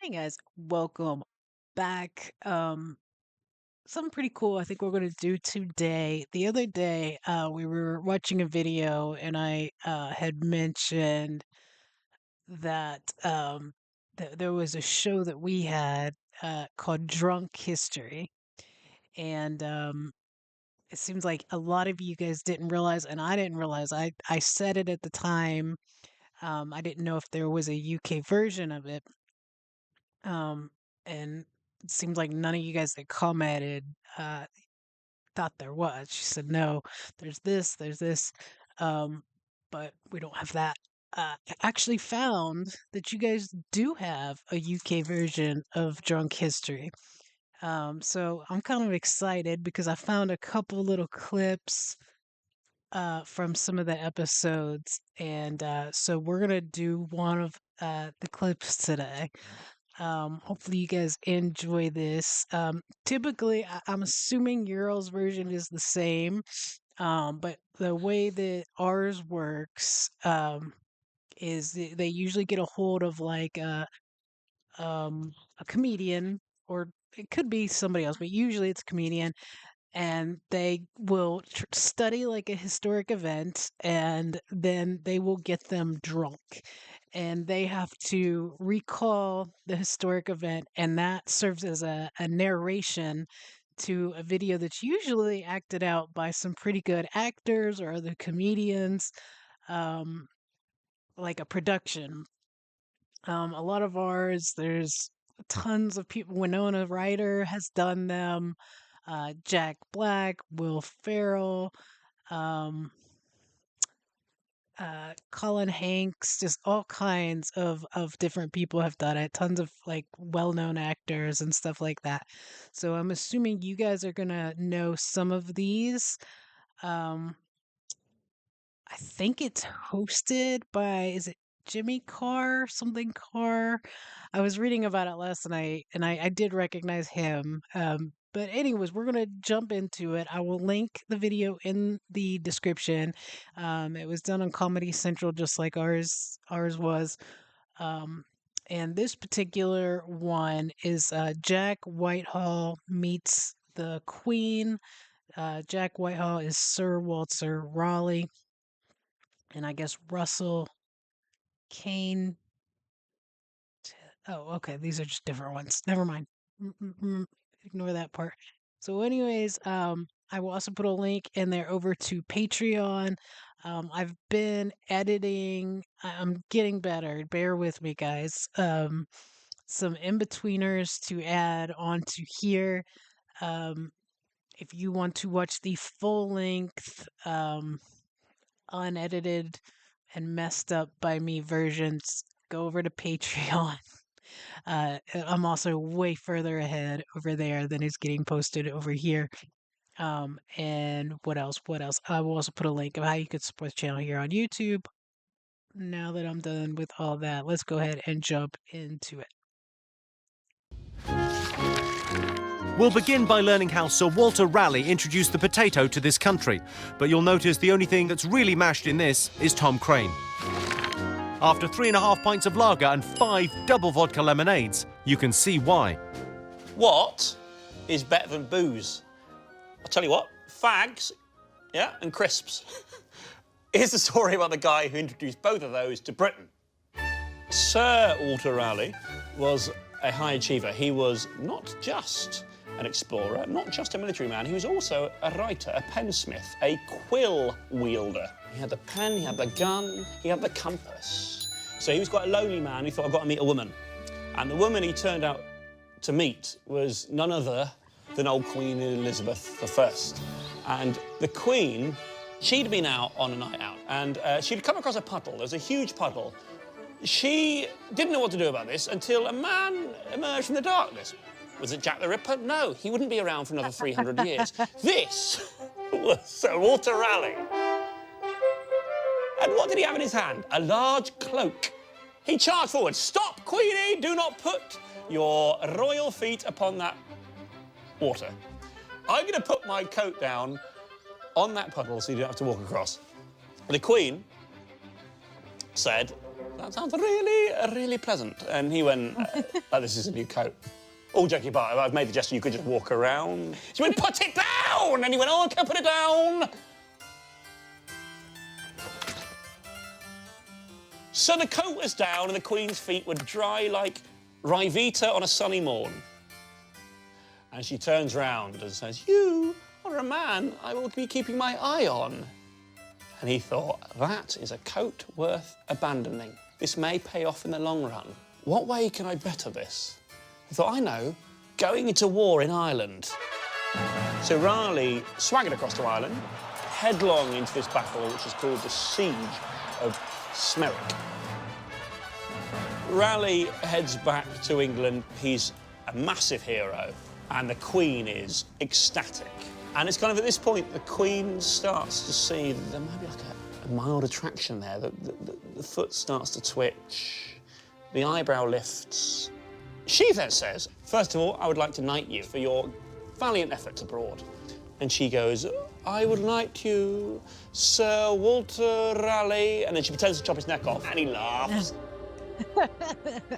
Hey guys, welcome back. Something pretty cool I think we're gonna do today. The other day, we were watching a video and I had mentioned that there was a show that we had called Drunk History. And it seems like a lot of you guys didn't realize, and I didn't realize, I said it at the time. I didn't know if there was a UK version of it. Um, and it seems like none of you guys that commented uh, thought there was. She said, no, there's this, um, but we don't have that. I actually found that you guys do have a UK version of Drunk History. So I'm kind of excited because I found a couple little clips from some of the episodes. And so we're going to do one of the clips today. Hopefully you guys enjoy this. Typically, I'm assuming Euro's version is the same, but the way that ours works is they usually get a hold of like a comedian, or it could be somebody else, but usually it's a comedian, and they will study like a historic event, and then they will get them drunk, and they have to recall the historic event, and that serves as a narration to a video that's usually acted out by some pretty good actors or other comedians, um, like a production. A lot of ours, there's tons of people. Winona Ryder has done them. Jack Black, Will Ferrell, um, Colin Hanks, just all kinds of different people have done it. Tons of like well-known actors and stuff like that. So I'm assuming you guys are gonna know some of these. Um, I think it's hosted by, is it Jimmy Carr, something Carr? I was reading about it last night and I did recognize him. But anyways, we're gonna jump into it. I will link the video in the description. It was done on Comedy Central just like ours was. Um, and this particular one is Jack Whitehall meets the Queen. Jack Whitehall is Sir Walter Raleigh, and I guess Russell Kane. Oh, okay. These are just different ones. Never mind. Ignore that part. So, anyways, I will also put a link in there over to Patreon. I've been editing. I'm getting better. Bear with me, guys. Some in betweeners to add onto here. Um, if you want to watch the full length, unedited and messed up by me versions, go over to Patreon. I'm also way further ahead over there than is getting posted over here. And what else? What else? I will also put a link of how you could support the channel here on YouTube. Now that I'm done with all that, let's go ahead and jump into it. We'll begin by learning how Sir Walter Raleigh introduced the potato to this country, but you'll notice the only thing that's really mashed in this is Tom Crane. After 3.5 pints of lager and 5 double vodka lemonades, you can see why. What is better than booze? I'll tell you what, fags, yeah, and crisps. Here's the story about the guy who introduced both of those to Britain. Sir Walter Raleigh was a high achiever. He was not just an explorer, not just a military man, he was also a writer, a pensmith, a quill wielder. He had the pen, he had the gun, he had the compass. So he was quite a lonely man. He thought, I've got to meet a woman. And the woman he turned out to meet was none other than old Queen Elizabeth I. And the Queen, she'd been out on a night out, and she'd come across a puddle. There was a huge puddle. She didn't know what to do about this until a man emerged from the darkness. Was it Jack the Ripper? No, he wouldn't be around for another 300 years. This was Sir Walter Raleigh. And what did he have in his hand? A large cloak. He charged forward. Stop, Queenie! Do not put your royal feet upon that water. I'm going to put my coat down on that puddle so you don't have to walk across. The Queen said, that sounds really, really pleasant. And he went, oh, this is a new coat. All joking apart, I've made the gesture you could just walk around. She went, put it down! And he went, oh, I can't put it down. So the coat was down and the Queen's feet were dry like Raeford on a sunny morn. And she turns round and says, you are a man I will be keeping my eye on. And he thought, that is a coat worth abandoning. This may pay off in the long run. What way can I better this? He thought, I know, going into war in Ireland. So Raleigh swaggered across to Ireland, headlong into this battle, which is called the Siege of Smeric. Raleigh heads back to England. He's a massive hero, and the Queen is ecstatic. And it's kind of at this point the Queen starts to see that there might be like a mild attraction there. The foot starts to twitch, the eyebrow lifts. She then says, first of all, I would like to knight you for your valiant efforts abroad. And she goes, I would knight you, Sir Walter Raleigh. And then she pretends to chop his neck off, and he laughs.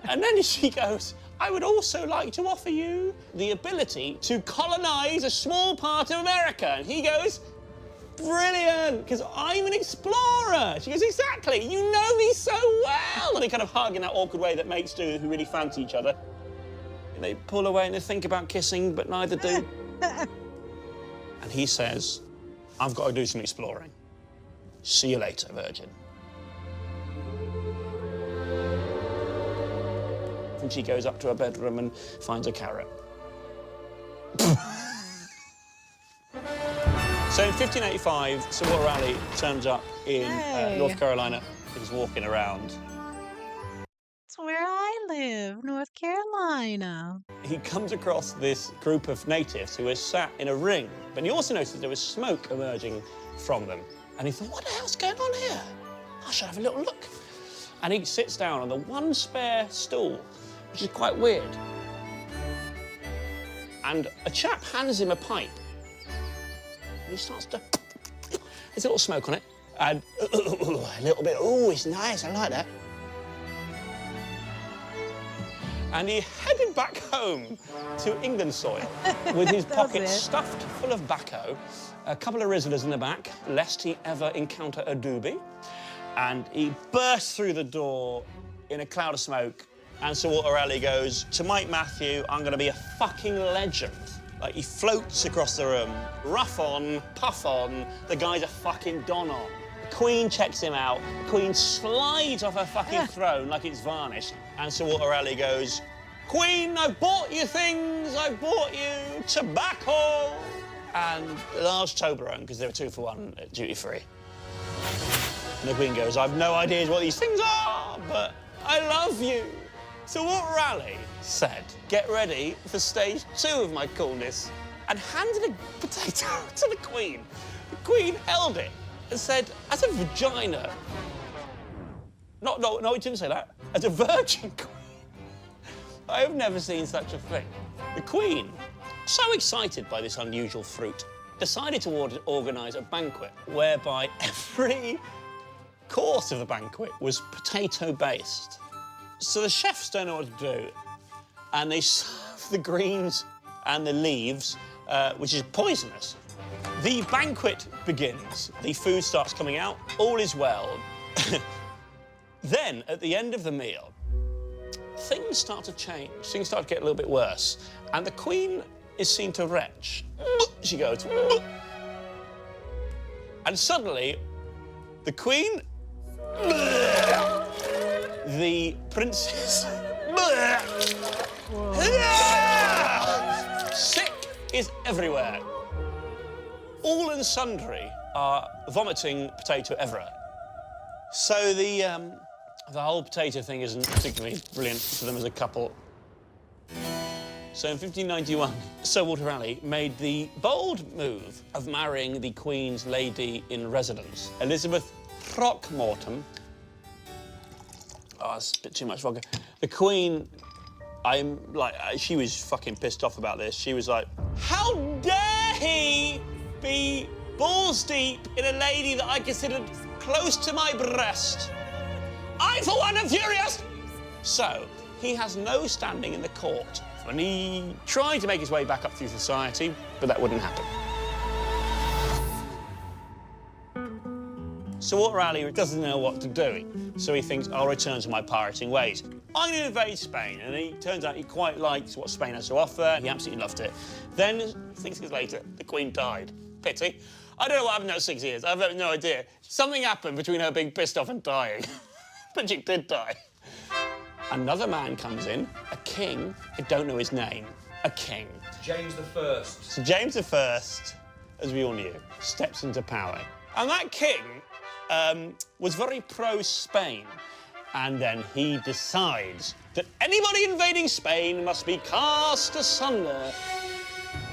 And then she goes, I would also like to offer you the ability to colonise a small part of America. And he goes, brilliant, because I'm an explorer. She goes, exactly, you know me so well. And they kind of hug in that awkward way that mates do who really fancy each other. They pull away and they think about kissing, but neither do. And he says, I've got to do some exploring. See you later, Virgin. And she goes up to her bedroom and finds a carrot. So in 1585, Sir Walter Raleigh turns up in North Carolina. He's walking around. It's where I live, North Carolina. He comes across this group of natives who are sat in a ring, but he also noticed there was smoke emerging from them. And he thought, what the hell's going on here? I should have a little look. And he sits down on the one spare stool, which is quite weird. And a chap hands him a pipe. And he starts to... There's a little smoke on it. And a little bit, oh, it's nice, I like that. And he headed back home to England soil with his pockets stuffed full of bacco, a couple of Rizzlers in the back, lest he ever encounter a doobie. And he bursts through the door in a cloud of smoke, and Sir Walter Raleigh goes, to Mike Matthew, I'm going to be a fucking legend. Like, he floats across the room, rough on, puff on, the guy's a fucking don on. The Queen checks him out, the Queen slides off her fucking throne like it's varnished, and Sir Walter Raleigh goes, Queen, I've bought you things, I've bought you tobacco, and a large Toblerone, because they were 2 for 1 at duty-free. And the Queen goes, I've no idea what these things are, but I love you. So Walter Raleigh said, get ready for stage 2 of my coolness, and handed a potato to the Queen. The Queen held it and said, as a vagina. No, he didn't say that. As a virgin Queen. I have never seen such a thing. The Queen, so excited by this unusual fruit, decided to organise a banquet whereby every course of the banquet was potato-based. So the chefs don't know what to do, and they serve the greens and the leaves, which is poisonous. The banquet begins. The food starts coming out. All is well. Then, at the end of the meal, things start to change. Things start to get a little bit worse. And the Queen is seen to retch. She goes... And suddenly, the Queen... The princess... Sick is everywhere. All and sundry are vomiting potato everywhere. So the whole potato thing isn't particularly brilliant for them as a couple. So in 1591, Sir Walter Raleigh made the bold move of marrying the Queen's lady in residence, Elizabeth Throckmorton. Oh, that's a bit too much vodka. The Queen, she was fucking pissed off about this. She was like, how dare he be balls deep in a lady that I considered close to my breast? I, for one, am furious! So, he has no standing in the court, and he tried to make his way back up through society, but that wouldn't happen. So Walter Raleigh doesn't know what to do, so he thinks, I'll return to my pirating ways. I'm going to invade Spain, and it turns out he quite liked what Spain has to offer. He absolutely loved it. Then, 6 years later, the Queen died. Pity. I don't know what happened in those 6 years. I've no idea. Something happened between her being pissed off and dying. But she did die. Another man comes in, a king. I don't know his name. A king. James the First. So James I, as we all knew, steps into power. And that king was very pro-Spain. And then he decides that anybody invading Spain must be cast asunder.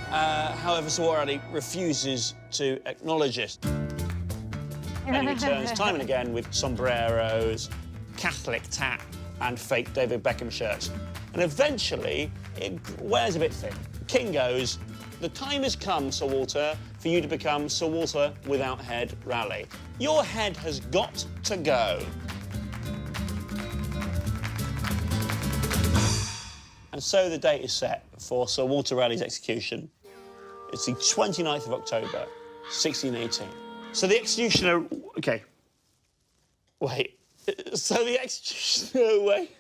However, Sir Walter Raleigh refuses to acknowledge it. And he returns time and again with sombreros, Catholic tat, and fake David Beckham shirts. And eventually, it wears a bit thin. The king goes, the time has come, Sir Walter, for you to become Sir Walter without head Raleigh. Your head has got to go. And so the date is set for Sir Walter Raleigh's execution. It's the 29th of October, 1618. So the executioner... OK. Wait. So the executioner... Wait.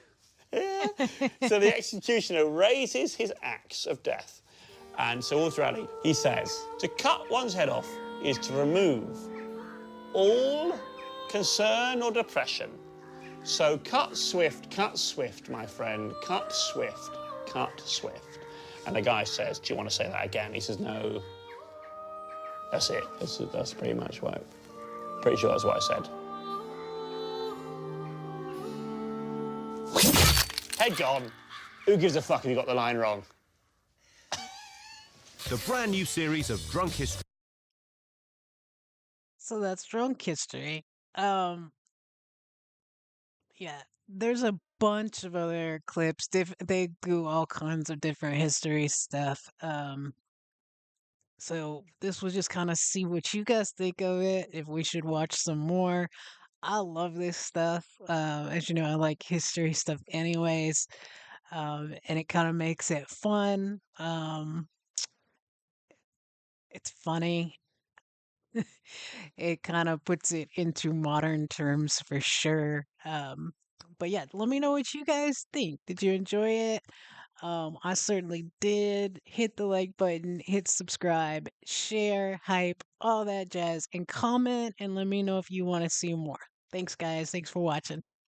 So the executioner raises his axe of death. And Sir Walter Raleigh, he says, to cut one's head off is to remove all concern or depression. So cut swift, my friend, cut swift, cut swift. And the guy says, do you want to say that again? He says, no. That's it. That's pretty much what... Pretty sure that's what I said. Head gone. Who gives a fuck if you got the line wrong? The brand new series of Drunk History. So that's drunk history. Yeah, there's a bunch of other clips. They do all kinds of different history stuff. So this was just kind of see what you guys think of it. If we should watch some more. I love this stuff. As you know, I like history stuff anyways. And it kind of makes it fun. It's funny. It kind of puts it into modern terms for sure. But yeah, let me know what you guys think. Did you enjoy it? I certainly did. Hit the like button, hit subscribe, share, hype, all that jazz, and comment and let me know if you want to see more. Thanks, guys. Thanks for watching.